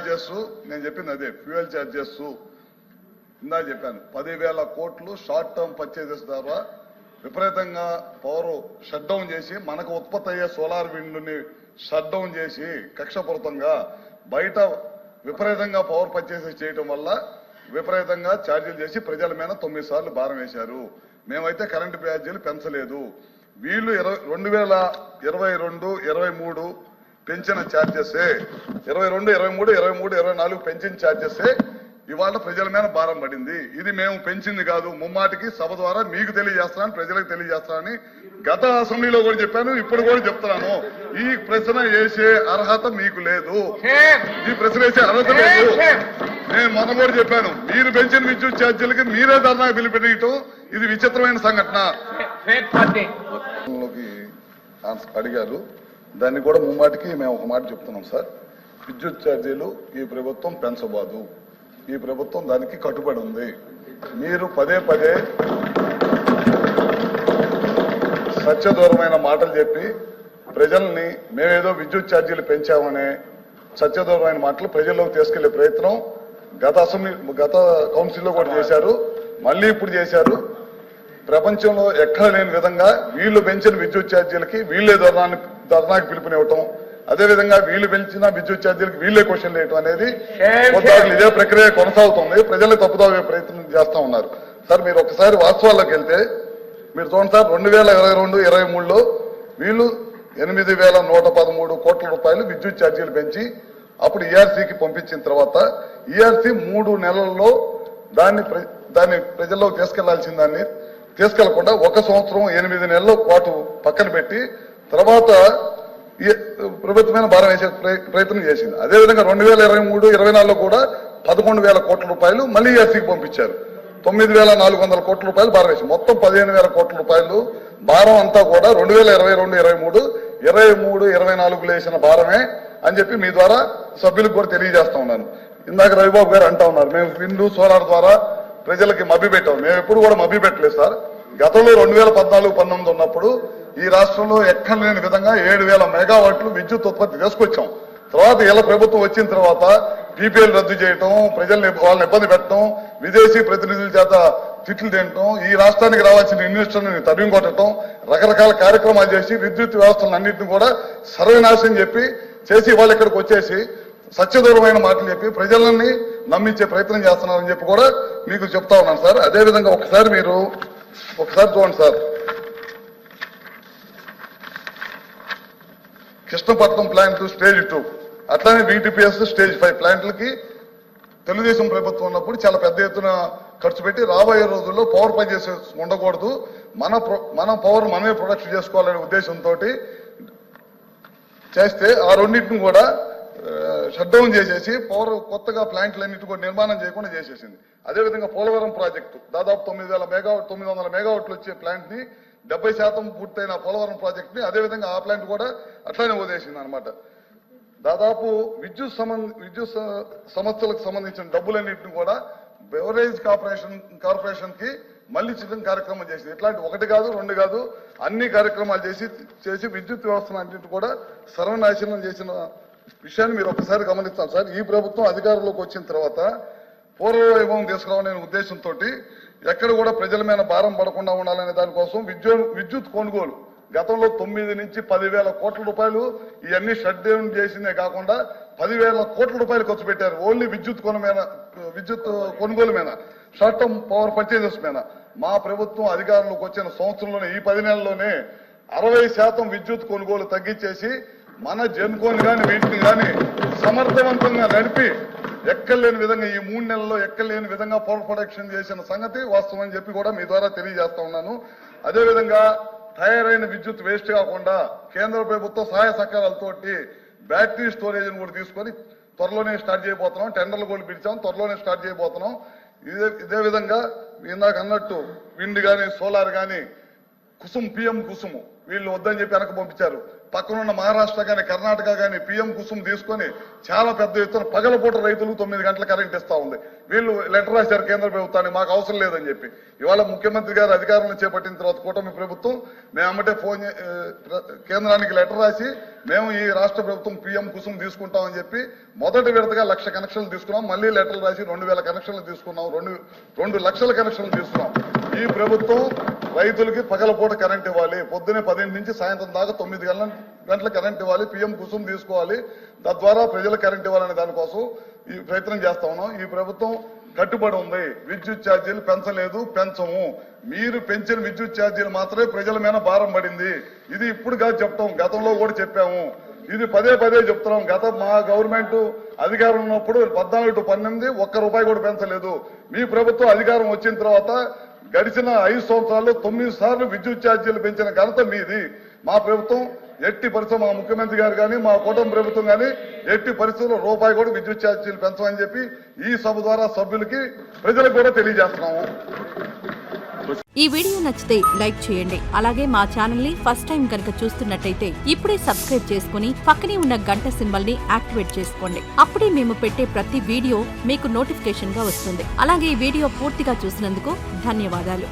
Charges నేను చెప్పింది అదే, ఫ్యూయల్ ఛార్జెస్ ఇందా చెప్పాను 10,000 కోట్లు షార్ట్ టర్మ్ పర్చేజెస్ ద్వారా విపరీతంగా పవర్ షట్ డౌన్ చేసి మనకు ఉత్పత్తి అయ్యే సోలార్ విండ్ని షట్ డౌన్ చేసి కక్షపూరితంగా బయట విపరీతంగా పవర్ పర్చేసెస్ చేయడం వల్ల విపరీతంగా ఛార్జీలు చేసి ప్రజల మీద 9 సార్లు భారం వేశారు. మేమైతే కరెంటు ఛార్జీలు పెంచలేదు. వీళ్ళు 2022, 23 పెంచిన ఛార్జెసే, 22, 23, 23, 24 పెంచిన ఛార్జెసే ఇవాళ ప్రజల మీద భారం పడింది. ఇది మేము పెంచింది కాదు, ముమ్మాటికి సభ ద్వారా మీకు తెలియజేస్తానని, ప్రజలకు తెలియజేస్తానని గత అసెంబ్లీలో కూడా చెప్పాను, ఇప్పుడు కూడా చెప్తున్నాను. ఈ ప్రశ్న వేసే అర్హత మీకు లేదు, ఈ ప్రశ్న వేసే అర్హత లేదు. నేను మొన్న కూడా చెప్పాను, మీరు పెంచిన విద్యుత్ ఛార్జీలకి మీరే ధర్నా పిలిపెట్టడం ఇది విచిత్రమైన సంఘటన అడిగారు. దాన్ని కూడా ముమ్మాటికి మేము ఒక మాట చెప్తున్నాం సార్, విద్యుత్ ఛార్జీలు ఈ ప్రభుత్వం పెంచబోదు, ఈ ప్రభుత్వం దానికి కట్టుబడి ఉంది. మీరు పదే పదే సత్యదూరమైన మాటలు చెప్పి ప్రజల్ని మేమేదో విద్యుత్ ఛార్జీలు పెంచామనే సత్యదూరమైన మాటలు ప్రజల్లోకి తీసుకెళ్లే ప్రయత్నం గత కౌన్సిల్లో కూడా చేశారు, మళ్ళీ ఇప్పుడు చేశారు. ప్రపంచంలో ఎక్కడ లేని విధంగా వీళ్ళు పెంచిన విద్యుత్ ఛార్జీలకి వీళ్లే ధర్నాకి పిలుపునివ్వటం, అదేవిధంగా వీళ్ళు పెంచిన విద్యుత్ ఛార్జీలకు వీళ్లే క్వశ్చన్ వేయటం అనేది ఇదే ప్రక్రియ కొనసాగుతుంది. ప్రజలు తప్పుదాగే ప్రయత్నం చేస్తా ఉన్నారు. సార్ మీరు ఒకసారి వాస్తవాల్లోకి వెళ్తే మీరు చూడండి సార్, 2022, 23లో వీళ్ళు 8,113 కోట్ల రూపాయలు విద్యుత్ ఛార్జీలు పెంచి అప్పుడు ఈఆర్సీకి పంపించిన తర్వాత ఈఆర్సీ 3 నెలల్లో దాన్ని ప్రజల్లోకి తీసుకెళ్లాల్సిన దాన్ని తీసుకెళ్లకుండా 1 సంవత్సరం 8 నెలల పాటు పక్కన పెట్టి తర్వాత ప్రభుత్వమైన భారం వేసే ప్రయత్నం చేసింది. అదేవిధంగా 2023, 24లో కూడా 11,000 కోట్ల రూపాయలు మళ్ళీ ఈఆర్సీకి పంపించారు. 9,400 కోట్ల రూపాయలు భారం వేసి మొత్తం 15,000 కోట్ల రూపాయలు భారం అంతా కూడా 2022, 23, 24 వేసిన భారమే అని చెప్పి మీ ద్వారా సభ్యులకు కూడా తెలియజేస్తా ఉన్నాను. ఇందాక రవిబాబు గారు అంటా ఉన్నారు మేము విండ్ సోలార్ ద్వారా ప్రజలకి మభ్య పెట్టాం. మేము ఎప్పుడు కూడా మభ్య పెట్టలేదు సార్. గతంలో 2014, 19 ఉన్నప్పుడు ఈ రాష్ట్రంలో ఎక్కడ లేని విధంగా 7,000 మెగావాట్లు విద్యుత్ ఉత్పత్తి తీసుకొచ్చాం. తర్వాత ఇలా ప్రభుత్వం వచ్చిన తర్వాత పీపీఎల్ రద్దు చేయటం, వాళ్ళని ఇబ్బంది పెట్టడం, విదేశీ ప్రతినిధుల చేత తిట్లు తినటం, ఈ రాష్ట్రానికి రావాల్సిన ఇన్వెస్టర్ని తరిమి కొట్టడం, రకరకాల కార్యక్రమాలు చేసి విద్యుత్ వ్యవస్థలను అన్నింటినీ కూడా సర్వనాశనం చేసి వాళ్ళు ఇక్కడికి వచ్చేసి సత్యదూరమైన మాటలు చెప్పి ప్రజలని నమ్మించే ప్రయత్నం చేస్తున్నారని చెప్పి కూడా మీకు చెప్తా ఉన్నాను సార్. అదేవిధంగా ఒకసారి చూడండి సార్, కృష్ణపట్నం ప్లాంట్ స్టేజ్ 2 అట్లానే వీటీపీఎస్ స్టేజ్ 5 ప్లాంట్లకి తెలుగుదేశం ప్రభుత్వం ఉన్నప్పుడు చాలా పెద్ద ఎత్తున ఖర్చు పెట్టి రాబోయే రోజుల్లో పవర్ పర్చేస్ ఉండకూడదు, మన పవర్ మనమే ప్రొడక్షన్ చేసుకోవాలనే ఉద్దేశంతో చేస్తే ఆ రెండింటిని కూడా షట్ డౌన్ చేసేసి పవర్ కొత్తగా ప్లాంట్లన్నింటి కూడా నిర్మాణం చేయకుండా చేసేసింది. అదేవిధంగా పోలవరం ప్రాజెక్టు దాదాపు 900 మెగావాట్లు వచ్చే ప్లాంట్ ని 70% పూర్తయిన పోలవరం ప్రాజెక్ట్ ని అదేవిధంగా ఆ ప్లాంట్ కూడా అట్లానే వదిలేసింది అనమాట. దాదాపు విద్యుత్ సంస్థలకు సంబంధించిన డబ్బులన్నింటిని కూడా బెవరేజ్ కార్పొరేషన్ కి మళ్లీ చిన్న కార్యక్రమం చేసింది. ఇట్లాంటి 1 కాదు 2 కాదు అన్ని కార్యక్రమాలు చేసి విద్యుత్ వ్యవస్థను అన్నింటి కూడా సర్వనాశనం చేసిన విషయాన్ని మీరు ఒకసారి గమనిస్తాం సార్. ఈ ప్రభుత్వం అధికారంలోకి వచ్చిన తర్వాత పూర్వవైభవం తీసుకురావాలనే ఉద్దేశంతో ఎక్కడ కూడా ప్రజల మీద భారం పడకుండా ఉండాలనే దానికోసం విద్యుత్ కొనుగోలు గతంలో 9 నుంచి 10,000 కోట్ల రూపాయలు ఇవన్నీ షట్ డౌన్ చేసిందే కాకుండా 10,000 కోట్ల రూపాయలు ఖర్చు పెట్టారు ఓన్లీ విద్యుత్ కొనుగోలు మీద, షార్ట్ టర్మ్ పవర్ పర్చేజెస్ మీద. మా ప్రభుత్వం అధికారంలోకి వచ్చిన సంవత్సరంలోనే ఈ 10 నెలల్లోనే 60% విద్యుత్ కొనుగోలు తగ్గించేసి మన జెన్కోని కానీ వీటిని కానీ సమర్థవంతంగా నడిపి ఎక్కలేని విధంగా ఈ 3 నెలల్లో ఎక్కలేని విధంగా పవర్ ప్రొడక్షన్ చేసిన సంగతి వాస్తవం అని చెప్పి కూడా మీ ద్వారా తెలియజేస్తా ఉన్నాను. అదేవిధంగా తయారైన విద్యుత్ వేస్ట్ కాకుండా కేంద్ర ప్రభుత్వ సహాయ సహకారాలతోటి బ్యాటరీ స్టోరేజ్ కూడా తీసుకొని త్వరలోనే స్టార్ట్ చేయబోతున్నాం. టెండర్లు కూడా పిలిచాం, త్వరలోనే స్టార్ట్ చేయబోతున్నాం. ఇదే విధంగా ఇందాక అన్నట్టు విండ్ కానీ సోలార్ కానీ కుసుమ్ పిఎం కుసుమ్ వీళ్ళు వద్దని చెప్పి వెనక పంపించారు. పక్కనున్న మహారాష్ట్ర కానీ కర్ణాటక కానీ పిఎం కుసుమ్ తీసుకొని చాలా పెద్ద ఎత్తున పగలపూట రైతులకు 9 గంటల కరెంట్ ఇస్తా ఉంది. వీళ్ళు లెటర్ రాశారు కేంద్ర ప్రభుత్వాన్ని, మాకు అవసరం లేదని చెప్పి. ఇవాళ ముఖ్యమంత్రి గారు అధికారంలో చేపట్టిన తర్వాత కూటమి ప్రభుత్వం మేము అమ్మటే కేంద్రానికి లెటర్ రాసి మేము ఈ రాష్ట్ర ప్రభుత్వం పిఎం కుసుమ్ తీసుకుంటామని చెప్పి మొదటి విడతగా 1,00,000 కనెక్షన్లు తీసుకున్నాం. మళ్ళీ లెటర్లు రాసి 2,000 కనెక్షన్లు తీసుకున్నాం. 2 లక్షల కనెక్షన్లు తీసుకున్నాం. ఈ ప్రభుత్వం రైతులకి పగలపూట కరెంట్ ఇవ్వాలి. పొద్దునే 10 నుంచి సాయంత్రం దాకా 9 గంటల కరెంట్ ఇవ్వాలి. పిఎం కుసుమ్ తీసుకోవాలి. తద్వారా ప్రజలకు కరెంట్ ఇవ్వాలనే దానికోసం ఈ ప్రయత్నం చేస్తా ఉన్నాం. ఈ ప్రభుత్వం కట్టుబడి ఉంది. విద్యుత్ ఛార్జీలు పెంచలేదు, పెంచము. మీరు పెంచిన విద్యుత్ ఛార్జీలు మాత్రమే ప్రజల మీద భారం పడింది. ఇది ఇప్పుడు కాదు చెప్తాం, గతంలో కూడా చెప్పాము. ఇది పదే చెప్తున్నాం. మా గవర్నమెంట్ అధికారం ఉన్నప్పుడు 14 to 18 ₹1 కూడా పెంచలేదు. మీ ప్రభుత్వం అధికారం వచ్చిన తర్వాత గడిచిన 5 సంవత్సరాల్లో 9 సార్లు విద్యుత్ ఛార్జీలు పెంచిన ఘనత మీది. మా ప్రభుత్వం ఎట్టి పరిస్థితులు, మా ముఖ్యమంత్రి గారు కానీ మా కూటమి ప్రభుత్వం కానీ ఎట్టి పరిస్థితుల్లో ₹1 కూడా విద్యుత్ ఛార్జీలు పెంచమని చెప్పి ఈ సభ ద్వారా సభ్యులకి ప్రజలకు కూడా తెలియజేస్తున్నాము. ఈ వీడియో నచ్చితే లైక్ చేయండి. అలాగే మా ఛానల్ ని ఫస్ట్ టైం కనుక చూస్తున్నట్టయితే ఇప్పుడే సబ్స్క్రైబ్ చేసుకుని పక్కనే ఉన్న గంట సింబల్ ని యాక్టివేట్ చేసుకోండి. అప్పుడే మేము పెట్టే ప్రతి వీడియో మీకు నోటిఫికేషన్ గా వస్తుంది. అలాగే ఈ వీడియో పూర్తిగా చూసినందుకు ధన్యవాదాలు.